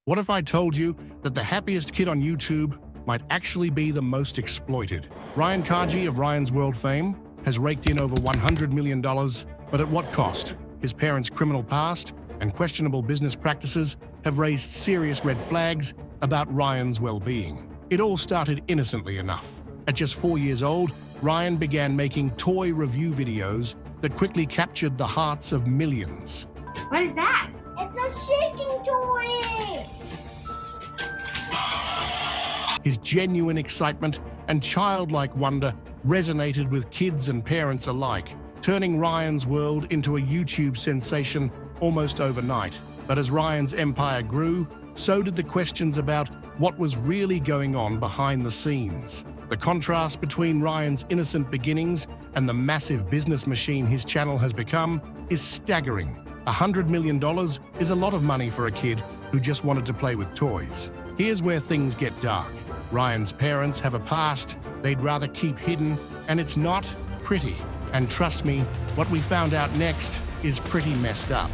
What if I told you that the happiest kid on YouTube might actually be the most exploited? Ryan Kaji of Ryan's World fame has raked in over $100 million, but at what cost? His parents' criminal past and questionable business practices have raised serious red flags about Ryan's well-being. It all started innocently enough. At just 4 years old, Ryan began making toy review videos that quickly captured the hearts of millions. What is that? It's a shaking toy! His genuine excitement and childlike wonder resonated with kids and parents alike, turning Ryan's World into a YouTube sensation almost overnight. But as Ryan's empire grew, so did the questions about what was really going on behind the scenes. The contrast between Ryan's innocent beginnings and the massive business machine his channel has become is staggering. $100 million is a lot of money for a kid who just wanted to play with toys. Here's where things get dark. Ryan's parents have a past they'd rather keep hidden, and it's not pretty. And trust me, what we found out next is pretty messed up.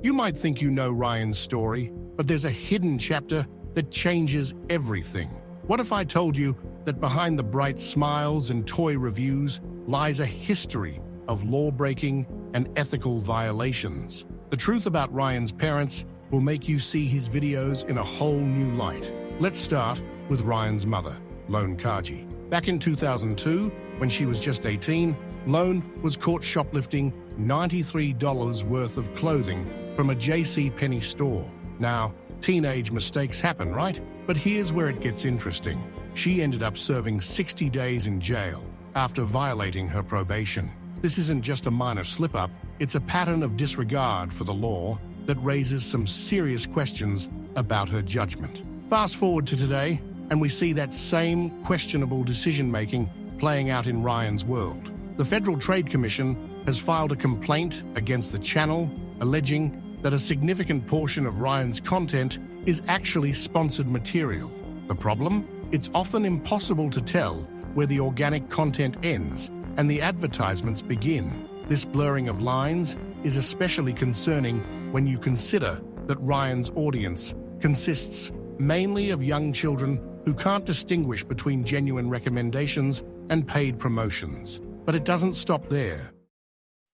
You might think you know Ryan's story, but there's a hidden chapter that changes everything. What if I told you that behind the bright smiles and toy reviews lies a history of law-breaking and ethical violations? The truth about Ryan's parents will make you see his videos in a whole new light. Let's start with Ryan's mother, Lone Kaji. Back in 2002, when she was just 18, Lone was caught shoplifting $93 worth of clothing from a JCPenney store. Now, teenage mistakes happen, right? But here's where it gets interesting. She ended up serving 60 days in jail after violating her probation. This isn't just a minor slip-up, it's a pattern of disregard for the law that raises some serious questions about her judgment. Fast forward to today, and we see that same questionable decision-making playing out in Ryan's World. The Federal Trade Commission has filed a complaint against the channel, alleging that a significant portion of Ryan's content is actually sponsored material. The problem? It's often impossible to tell where the organic content ends and the advertisements begin. This blurring of lines is especially concerning when you consider that Ryan's audience consists mainly of young children who can't distinguish between genuine recommendations and paid promotions. But it doesn't stop there.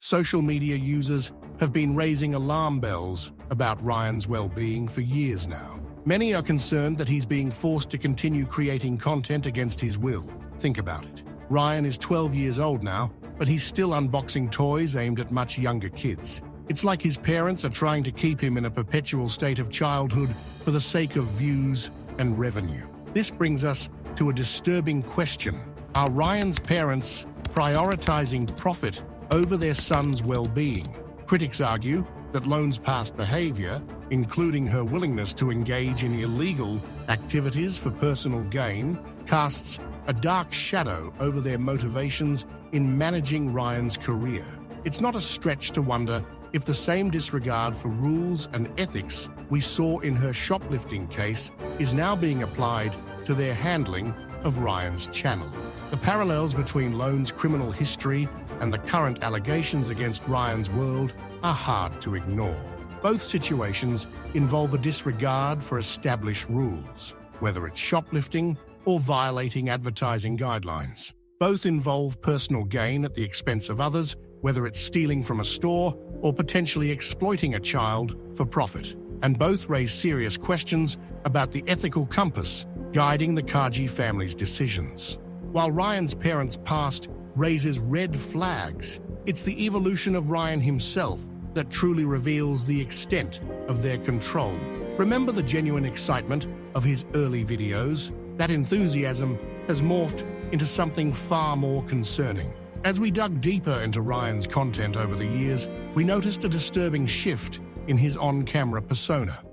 Social media users have been raising alarm bells about Ryan's well-being for years now. Many are concerned that he's being forced to continue creating content against his will. Think about it. Ryan is 12 years old now, but he's still unboxing toys aimed at much younger kids. It's like his parents are trying to keep him in a perpetual state of childhood for the sake of views and revenue. This brings us to a disturbing question. Are Ryan's parents prioritizing profit over their son's well-being? Critics argue that Lone's past behavior, including her willingness to engage in illegal activities for personal gain, casts a dark shadow over their motivations in managing Ryan's career. It's not a stretch to wonder if the same disregard for rules and ethics we saw in her shoplifting case is now being applied to their handling of Ryan's channel. The parallels between Lone's criminal history and the current allegations against Ryan's World are hard to ignore. Both situations involve a disregard for established rules, whether it's shoplifting or violating advertising guidelines. Both involve personal gain at the expense of others, whether it's stealing from a store or potentially exploiting a child for profit. And both raise serious questions about the ethical compass guiding the Kaji family's decisions. While Ryan's parents' past raises red flags, it's the evolution of Ryan himself that truly reveals the extent of their control. Remember the genuine excitement of his early videos? That enthusiasm has morphed into something far more concerning. As we dug deeper into Ryan's content over the years, we noticed a disturbing shift in his on-camera persona.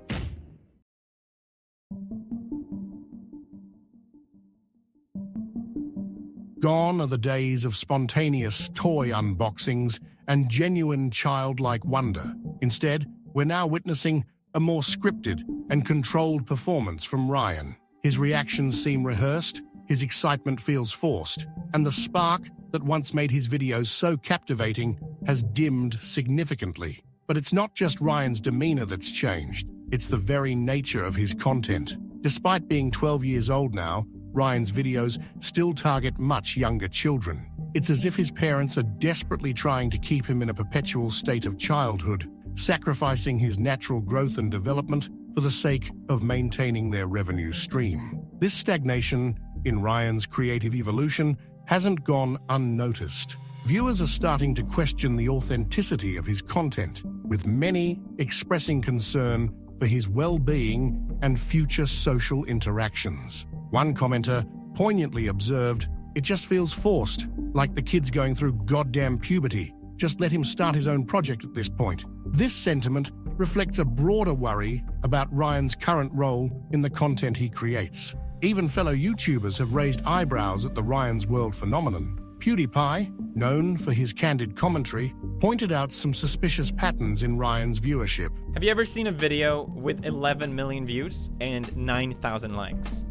Gone are the days of spontaneous toy unboxings and genuine childlike wonder. Instead, we're now witnessing a more scripted and controlled performance from Ryan. His reactions seem rehearsed, his excitement feels forced, and the spark that once made his videos so captivating has dimmed significantly. But it's not just Ryan's demeanor that's changed, it's the very nature of his content. Despite being 12 years old now, Ryan's videos still target much younger children. It's as if his parents are desperately trying to keep him in a perpetual state of childhood, sacrificing his natural growth and development for the sake of maintaining their revenue stream. This stagnation in Ryan's creative evolution hasn't gone unnoticed. Viewers are starting to question the authenticity of his content, with many expressing concern for his well-being and future social interactions. One commenter poignantly observed, "It just feels forced, like the kid's going through goddamn puberty. Just let him start his own project at this point." This sentiment reflects a broader worry about Ryan's current role in the content he creates. Even fellow YouTubers have raised eyebrows at the Ryan's World phenomenon. PewDiePie, known for his candid commentary, pointed out some suspicious patterns in Ryan's viewership. Have you ever seen a video with 11 million views and 9,000 likes?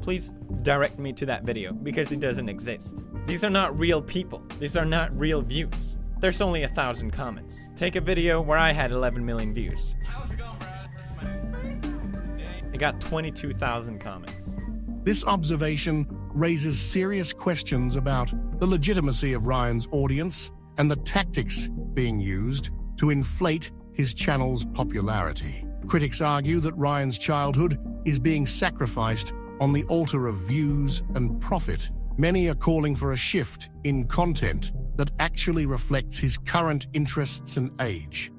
Please direct me to that video, because it doesn't exist. These are not real people. These are not real views. There's only 1,000 comments. Take a video where I had 11 million views. How's it going, Brad? It got 22,000 comments. This observation raises serious questions about the legitimacy of Ryan's audience and the tactics being used to inflate his channel's popularity. Critics argue that Ryan's childhood is being sacrificed on the altar of views and profit. Many are calling for a shift in content that actually reflects his current interests and age.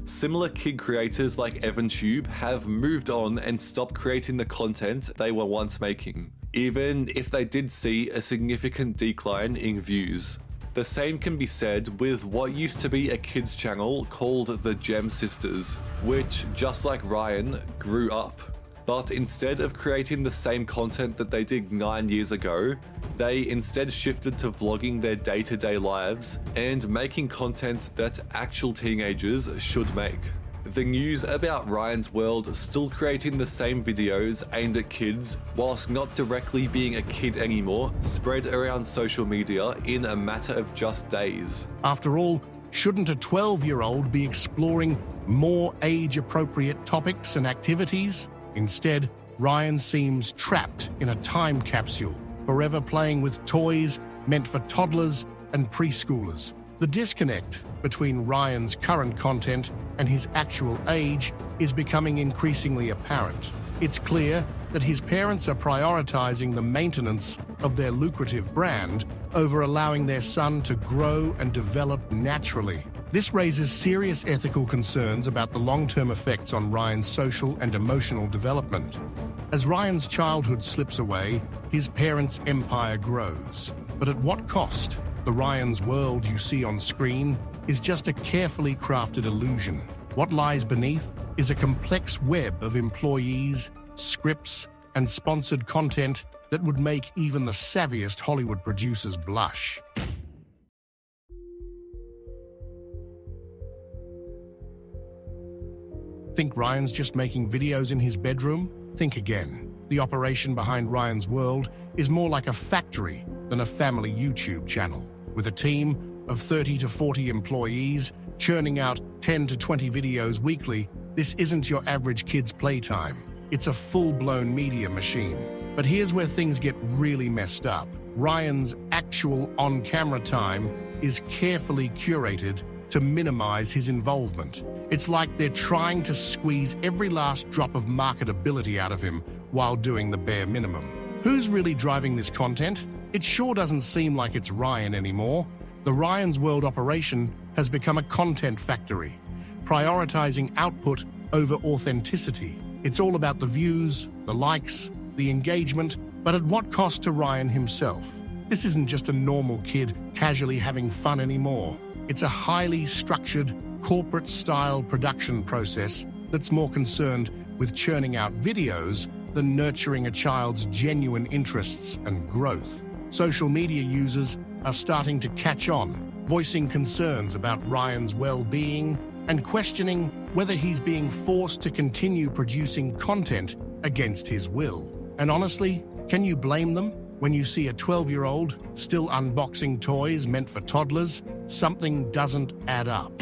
Similar kid creators like EvanTube have moved on and stopped creating the content they were once making, even if they did see a significant decline in views. The same can be said with what used to be a kids channel called the Gem Sisters, which, just like Ryan, grew up. But instead of creating the same content that they did 9 years ago, they instead shifted to vlogging their day-to-day lives and making content that actual teenagers should make. The news about Ryan's World still creating the same videos aimed at kids, whilst not directly being a kid anymore, spread around social media in a matter of just days. After all, shouldn't a 12-year-old be exploring more age-appropriate topics and activities? Instead, Ryan seems trapped in a time capsule, forever playing with toys meant for toddlers and preschoolers. The disconnect between Ryan's current content and his actual age is becoming increasingly apparent. It's clear that his parents are prioritizing the maintenance of their lucrative brand over allowing their son to grow and develop naturally. This raises serious ethical concerns about the long-term effects on Ryan's social and emotional development. As Ryan's childhood slips away, his parents' empire grows. But at what cost? The Ryan's World you see on screen is just a carefully crafted illusion. What lies beneath is a complex web of employees, scripts, and sponsored content that would make even the savviest Hollywood producers blush. Think Ryan's just making videos in his bedroom? Think again. The operation behind Ryan's World is more like a factory than a family YouTube channel. With a team of 30 to 40 employees churning out 10 to 20 videos weekly, this isn't your average kid's playtime. It's a full-blown media machine. But here's where things get really messed up. Ryan's actual on-camera time is carefully curated to minimize his involvement. It's like they're trying to squeeze every last drop of marketability out of him while doing the bare minimum. Who's really driving this content? It sure doesn't seem like it's Ryan anymore. The Ryan's World operation has become a content factory, prioritizing output over authenticity. It's all about the views, the likes, the engagement, but at what cost to Ryan himself? This isn't just a normal kid casually having fun anymore. It's a highly structured, corporate-style production process that's more concerned with churning out videos than nurturing a child's genuine interests and growth. Social media users are starting to catch on, voicing concerns about Ryan's well-being and questioning whether he's being forced to continue producing content against his will. And honestly, can you blame them? When you see a 12-year-old still unboxing toys meant for toddlers, something doesn't add up.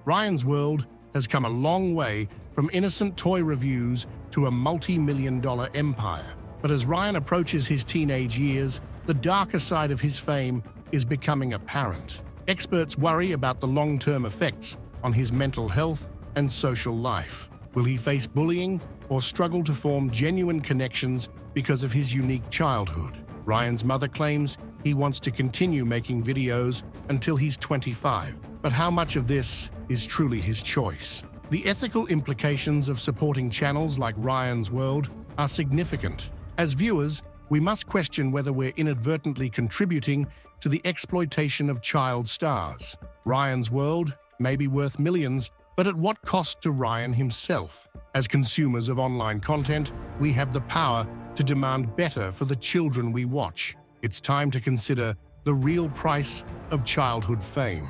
Ryan's World has come a long way from innocent toy reviews to a multi-million-dollar empire. But as Ryan approaches his teenage years, the darker side of his fame is becoming apparent. Experts worry about the long-term effects on his mental health and social life. Will he face bullying or struggle to form genuine connections because of his unique childhood? Ryan's mother claims he wants to continue making videos until he's 25. But how much of this is truly his choice? The ethical implications of supporting channels like Ryan's World are significant. As viewers, we must question whether we're inadvertently contributing to the exploitation of child stars. Ryan's World may be worth millions, but at what cost to Ryan himself? As consumers of online content, we have the power to demand better for the children we watch. It's time to consider the real price of childhood fame.